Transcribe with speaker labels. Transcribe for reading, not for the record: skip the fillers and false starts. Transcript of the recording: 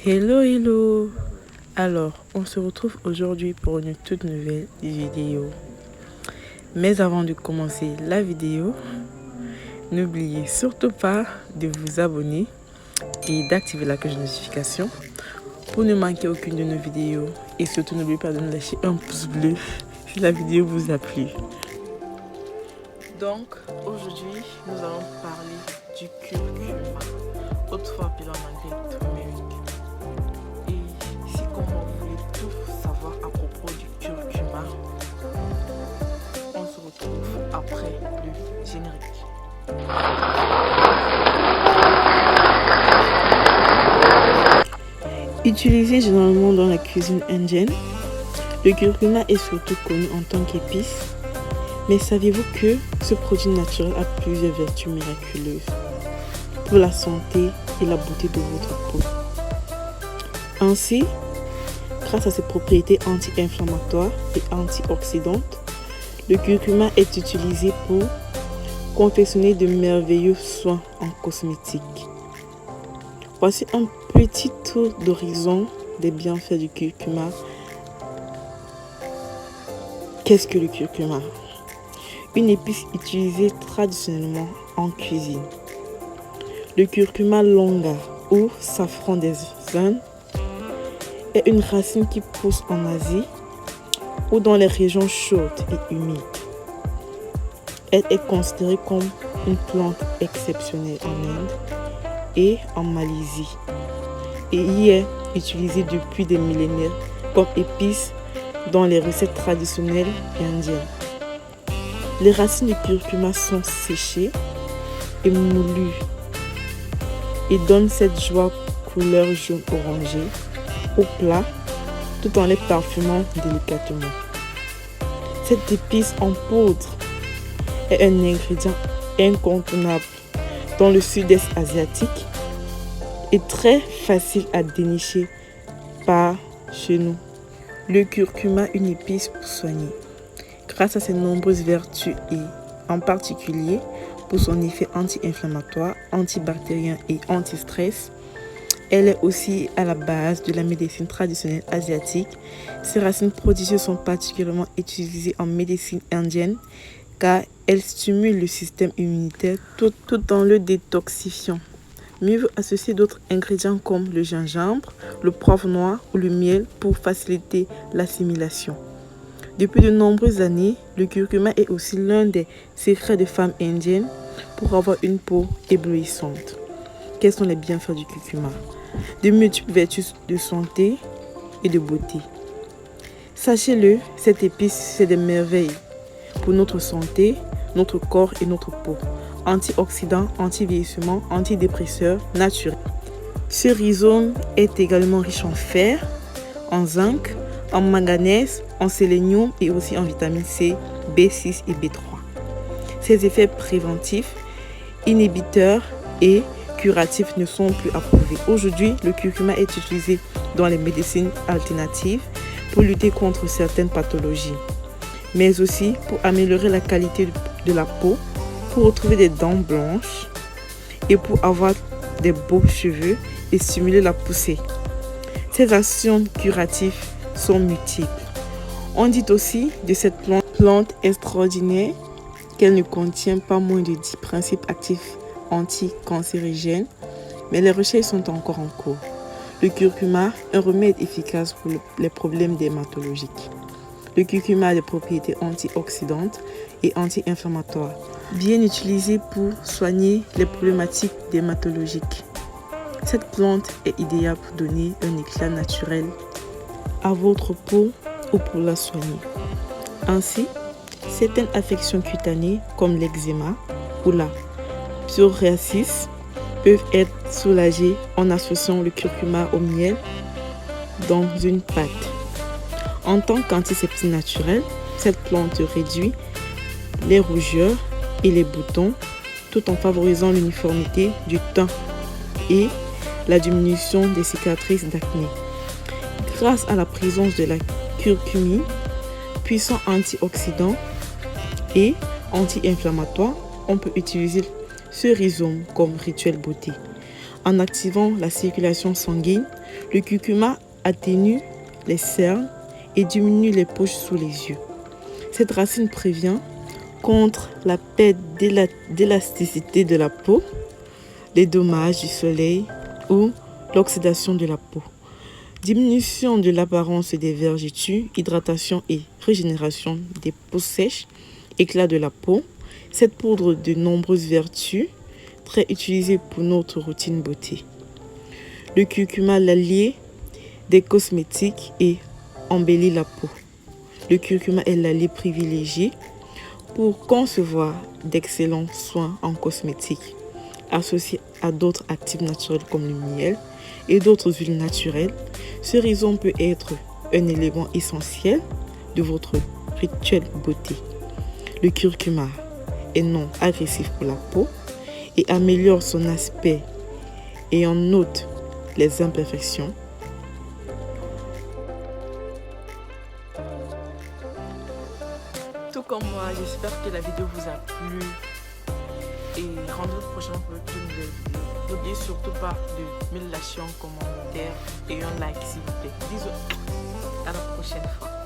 Speaker 1: Hello. Alors, on se retrouve aujourd'hui pour une toute nouvelle vidéo. Mais avant de commencer la vidéo, n'oubliez surtout pas de vous abonner et d'activer la cloche de notification pour ne manquer aucune de nos vidéos. Et surtout, n'oubliez pas de nous lâcher un pouce bleu si la vidéo vous a plu. Donc, aujourd'hui, nous allons parler du curcuma, autrefois appelé en anglais turmeric. On se retrouve après le générique. Utilisé généralement dans la cuisine indienne, le curcuma est surtout connu en tant qu'épice. Mais saviez-vous que ce produit naturel a plusieurs vertus miraculeuses pour la santé et la beauté de votre peau? Ainsi, grâce à ses propriétés anti-inflammatoires et antioxydantes, le curcuma est utilisé pour confectionner de merveilleux soins en cosmétique. Voici un petit tour d'horizon des bienfaits du curcuma. Qu'est-ce que le curcuma? Une épice utilisée traditionnellement en cuisine. Le curcuma longa ou safran des Indes est une racine qui pousse en Asie ou dans les régions chaudes et humides. Elle est considérée comme une plante exceptionnelle en Inde et en Malaisie et y est utilisée depuis des millénaires comme épice dans les recettes traditionnelles indiennes. Les racines du curcuma sont séchées et moulues et donnent cette joie couleur jaune orangé au plat tout en les parfumant délicatement. Cette épice en poudre est un ingrédient incontournable dans le sud-est asiatique et très facile à dénicher par chez nous. Le curcuma, une épice pour soigner. Grâce à ses nombreuses vertus et en particulier pour son effet anti-inflammatoire, antibactérien et anti-stress, elle est aussi à la base de la médecine traditionnelle asiatique. Ces racines prodigieuses sont particulièrement utilisées en médecine indienne car elles stimulent le système immunitaire tout en le détoxifiant. Mieux vaut associer d'autres ingrédients comme le gingembre, le poivre noir ou le miel pour faciliter l'assimilation. Depuis de nombreuses années, le curcuma est aussi l'un des secrets des femmes indiennes pour avoir une peau éblouissante. Quels sont les bienfaits du curcuma? De multiples vertus de santé et de beauté. Sachez-le, cette épice, c'est des merveilles pour notre santé, notre corps et notre peau. Antioxydant, anti-vieillissement, antidépresseur naturel. Ce rhizome est également riche en fer, en zinc, en manganèse, en sélénium et aussi en vitamine C, B6 et B3. Ces effets préventifs, inhibiteurs et curatifs ne sont plus approuvés. Aujourd'hui, le curcuma est utilisé dans les médecines alternatives pour lutter contre certaines pathologies, mais aussi pour améliorer la qualité de la peau, pour retrouver des dents blanches et pour avoir des beaux cheveux et stimuler la poussée. Ces actions curatives sont multiples. On dit aussi de cette plante extraordinaire qu'elle ne contient pas moins de 10 principes actifs anticancérigènes, mais les recherches sont encore en cours. Le curcuma, un remède efficace pour les problèmes dermatologiques. Le curcuma a des propriétés antioxydantes et anti-inflammatoires, bien utilisées pour soigner les problématiques dermatologiques. Cette plante est idéale pour donner un éclat naturel à votre peau ou pour la soigner. Ainsi, certaines affections cutanées comme l'eczéma ou la psoriasis peuvent être soulagées en associant le curcuma au miel dans une pâte. En tant qu'antiseptique naturel, cette plante réduit les rougeurs et les boutons tout en favorisant l'uniformité du teint et la diminution des cicatrices d'acné. Grâce à la présence de la curcumine, puissant antioxydant et anti-inflammatoire, on peut utiliser ce rhizome comme rituel beauté. En activant la circulation sanguine, Le curcuma atténue les cernes et diminue les poches sous les yeux. Cette racine prévient contre la perte d'élasticité de la peau, les dommages du soleil ou l'oxydation de la peau. Diminution de l'apparence des vergetures, hydratation et régénération des peaux sèches, éclat de la peau. Cette poudre de nombreuses vertus, très utilisée pour notre routine beauté. Le curcuma, l'allié des cosmétiques et embellit la peau. Le curcuma est l'allié privilégié pour concevoir d'excellents soins en cosmétique, associé à d'autres actifs naturels comme le miel et d'autres huiles naturelles. Ce rhizome peut être un élément essentiel de votre rituel beauté. Le curcuma est non agressif pour la peau et améliore son aspect et en ôte les imperfections. Tout comme moi, j'espère que la vidéo vous a plu et rendez-vous prochainement pour une nouvelle vidéo. N'oubliez surtout pas de me lâcher un commentaire et un like s'il vous plaît. Bisous, à la prochaine fois.